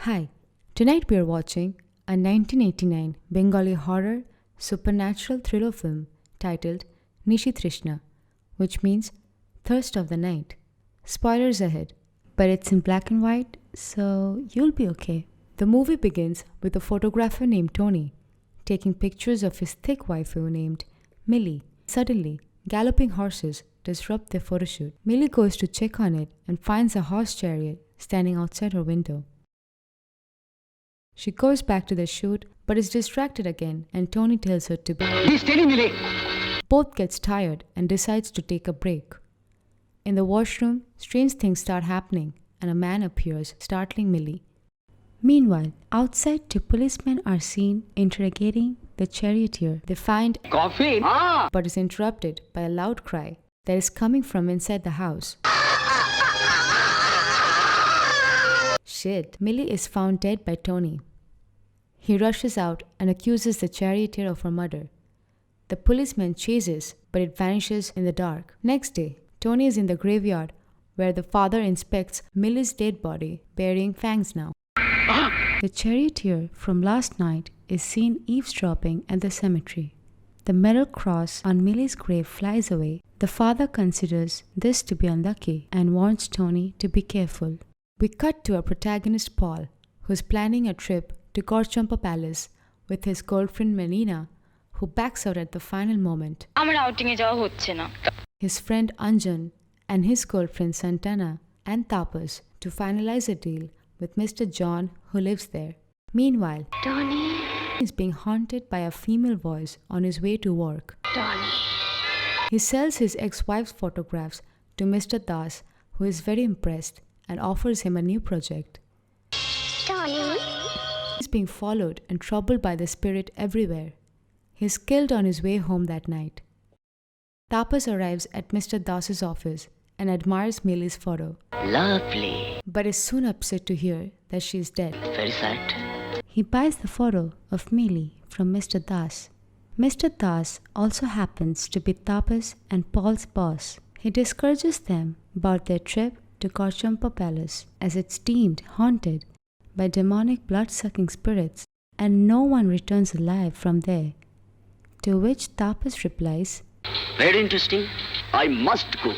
Hi, tonight we are watching a 1989 Bengali horror supernatural thriller film titled Nishi Trishna, which means Thirst of the Night. Spoilers ahead, but it's in black and white, so you'll be okay. The movie begins with a photographer named Tony taking pictures of his thick waifu named Millie. Suddenly, galloping horses disrupt their photoshoot. Millie goes to check on it and finds a horse chariot standing outside her window. She goes back to the shoot but is distracted again and Tony tells her to be. Be steady, Millie! Both gets tired and decides to take a break. In the washroom, strange things start happening and a man appears, startling Millie. Meanwhile, outside, two policemen are seen interrogating the charioteer. They find Coffee? but is interrupted by a loud cry that is coming from inside the house. Shit, Millie is found dead by Tony. He rushes out and accuses the charioteer of her murder. The policeman chases, but it vanishes in the dark. Next day, Tony is in the graveyard where the father inspects Millie's dead body, bearing fangs now. The charioteer from last night is seen eavesdropping at the cemetery. The metal cross on Millie's grave flies away. The father considers this to be unlucky and warns Tony to be careful. We cut to our protagonist Paul, who's planning a trip to Gorchampa Palace with his girlfriend Melina, who backs out at the final moment. His friend Anjan and his girlfriend Santana and Tapas to finalize a deal with Mr. John who lives there. Meanwhile, Tony. is being haunted by a female voice on his way to work. Tony. He sells his ex-wife's photographs to Mr. Das, who is very impressed and offers him a new project. Tony. He's being followed and troubled by the spirit everywhere. He is killed on his way home that night. Tapas arrives at Mr. Das's office and admires Millie's photo, Lovely. but is soon upset to hear that she is dead. Very sad. He buys the photo of Millie from Mr. Das. Mr. Das also happens to be Tapas and Paul's boss. He discourages them about their trip to Gorchampa Palace as it's deemed haunted by demonic blood-sucking spirits and no one returns alive from there. To which Tapas replies, Very interesting. I must go.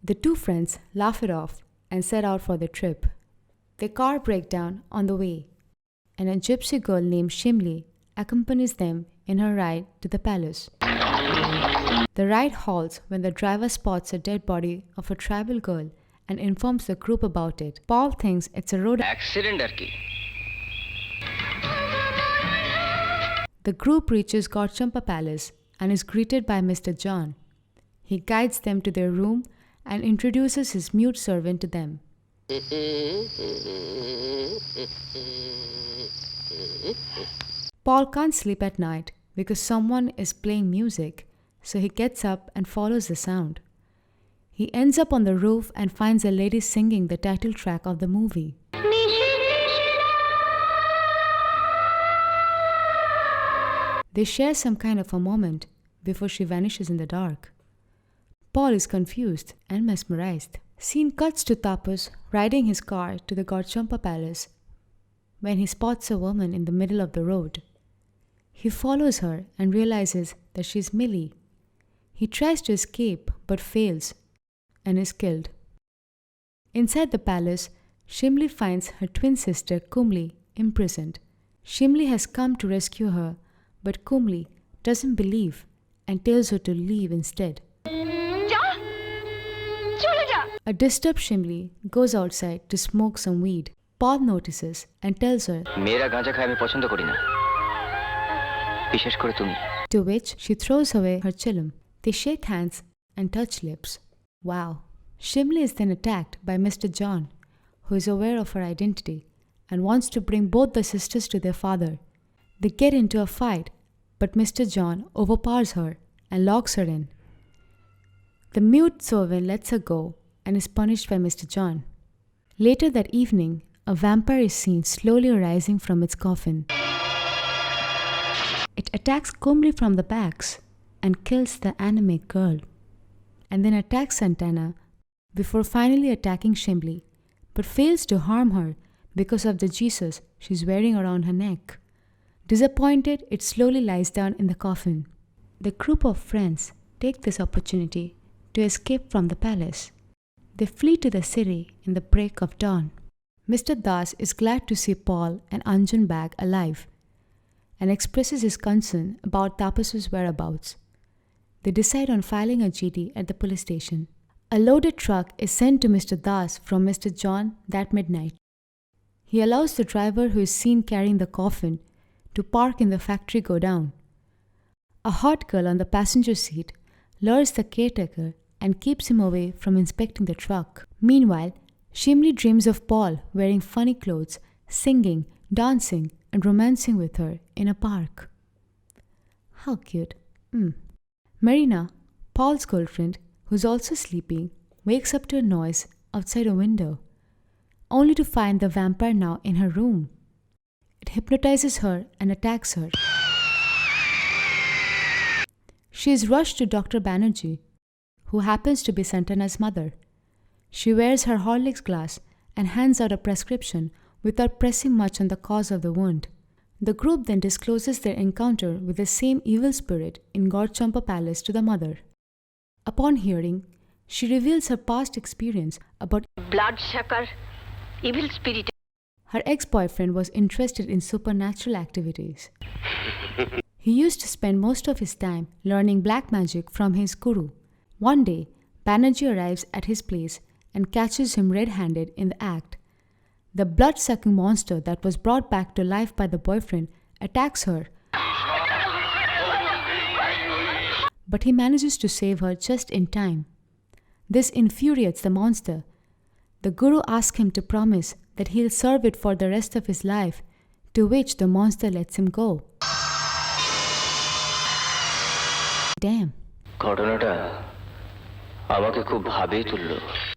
The two friends laugh it off and set out for the trip. Their car breaks down on the way, and a gypsy girl named Shimli accompanies them in her ride to the palace. The ride halts when the driver spots a dead body of a tribal girl and informs the group about it. Paul thinks it's a road Accident, Arki. The group reaches Gorchampa Palace and is greeted by Mr. John. He guides them to their room and introduces his mute servant to them. Paul can't sleep at night because someone is playing music, so he gets up and follows the sound. He ends up on the roof and finds a lady singing the title track of the movie. They share some kind of a moment before she vanishes in the dark. Paul is confused and mesmerized. Scene cuts to Tapas riding his car to the Gorchampa Palace when he spots a woman in the middle of the road. He follows her and realizes that she's Millie. He tries to escape but fails and is killed. Inside the palace, Shimli finds her twin sister Kumli imprisoned. Shimli has come to rescue her, but Kumli doesn't believe and tells her to leave instead. A disturbed Shimli goes outside to smoke some weed. Paul notices and tells her, মেয়েরা গাঁজা খায় আমি পছন্দ করি না বিশেষ করে তুমি to which she throws away her chillum. They shake hands and touch lips. Wow. Shimli is then attacked by Mr. John, who is aware of her identity and wants to bring both the sisters to their father. They get into a fight, but Mr. John overpowers her and locks her in. The mute servant lets her go and is punished by Mr. John. Later that evening, a vampire is seen slowly rising from its coffin. It attacks Kumli from the backs and kills the anime girl, and then attacks Santana before finally attacking Shimli, but fails to harm her because of the Jesus she's wearing around her neck. Disappointed, it slowly lies down in the coffin. The group of friends take this opportunity to escape from the palace. They flee to the city in the break of dawn. Mr. Das is glad to see Paul and Anjan back alive and expresses his concern about Tapasu's whereabouts. They decide on filing a GD at the police station. A loaded truck is sent to Mr. Das from Mr. John that midnight. He allows the driver who is seen carrying the coffin to park in the factory godown. A hot girl on the passenger seat lures the caretaker and keeps him away from inspecting the truck. Meanwhile, Shimli dreams of Paul wearing funny clothes, singing, dancing, and romancing with her in a park. How cute. Marina, Paul's girlfriend, who's also sleeping, wakes up to a noise outside a window, only to find the vampire now in her room. It hypnotizes her and attacks her. She is rushed to Dr. Banerjee, who happens to be Santana's mother. She wears her Horlicks glass and hands out a prescription without pressing much on the cause of the wound. The group then discloses their encounter with the same evil spirit in Gaurchampa Palace to the mother. Upon hearing, she reveals her past experience about bloodsucker, evil spirit. Her ex-boyfriend was interested in supernatural activities. He used to spend most of his time learning black magic from his guru. One day, Banerjee arrives at his place and catches him red-handed in the act. The blood-sucking monster that was brought back to life by the boyfriend attacks her, but he manages to save her just in time. This infuriates the monster. The guru asks him to promise that he'll serve it for the rest of his life, to which the monster lets him go. Damn.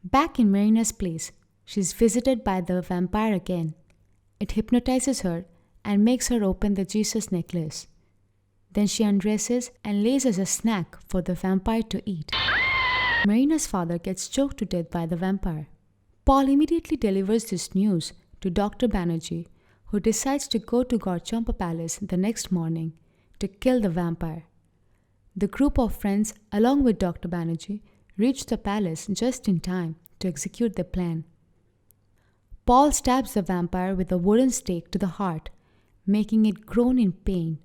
Back in Marina's place, she's visited by the vampire again. It hypnotizes her and makes her open the Jesus necklace. Then she undresses and lays as a snack for the vampire to eat. Marina's father gets choked to death by the vampire. Paul immediately delivers this news to Dr. Banerjee, who decides to go to Gaurchampa Palace the next morning to kill the vampire. The group of friends, along with Dr. Banerjee, reach the palace just in time to execute their plan. Paul stabs the vampire with a wooden stake to the heart, making it groan in pain.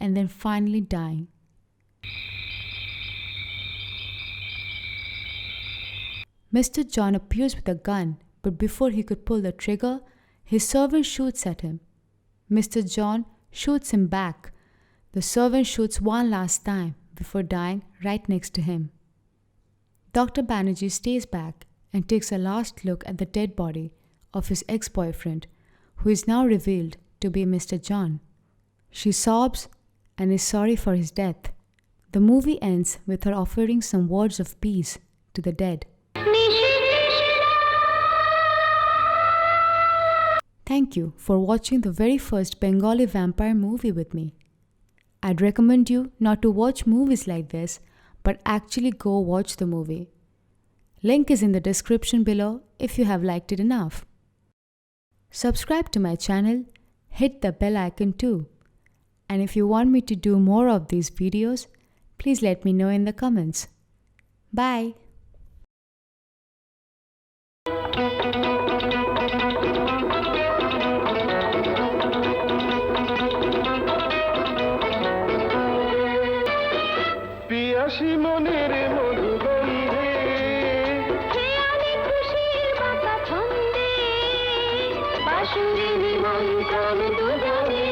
And then finally dying. Mr. John appears with a gun, but before he could pull the trigger, his servant shoots at him. Mr. John shoots him back. The servant shoots one last time before dying right next to him. Dr. Banerjee stays back and takes a last look at the dead body of his ex-boyfriend, who is now revealed to be Mr. John. She sobs and is sorry for his death. The movie ends with her offering some words of peace to the dead. Nishi Trishna. Thank you for watching the very first Bengali vampire movie with me. I'd recommend you not to watch movies like this, but actually go watch the movie. Link is in the description below if you have liked it enough. Subscribe to my channel, hit the bell icon too. And if you want me to do more of these videos, please let me know in the comments. Bye! পিয়াসী মনের মধুগন্ধে খেয়ালি খুশির বাঁকা ছন্দে বাঁশুরি নিমন্ত্রণ দুজনে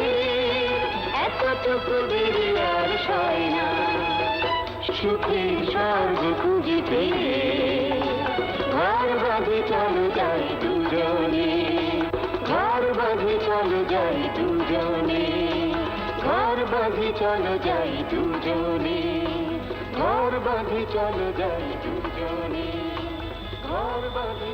এতটুকু দেরি আর সয় না সুখের স্বর্গ খুঁজিতে ঘর বাঁধে চলো যাই দুজনে ঘর বাঁধে চলো যাই দুজনে ঘর বাঁধে চলো যাই দুজনে ঘর বাঁধে চলো যাই দুজনে ঘর বাঁধি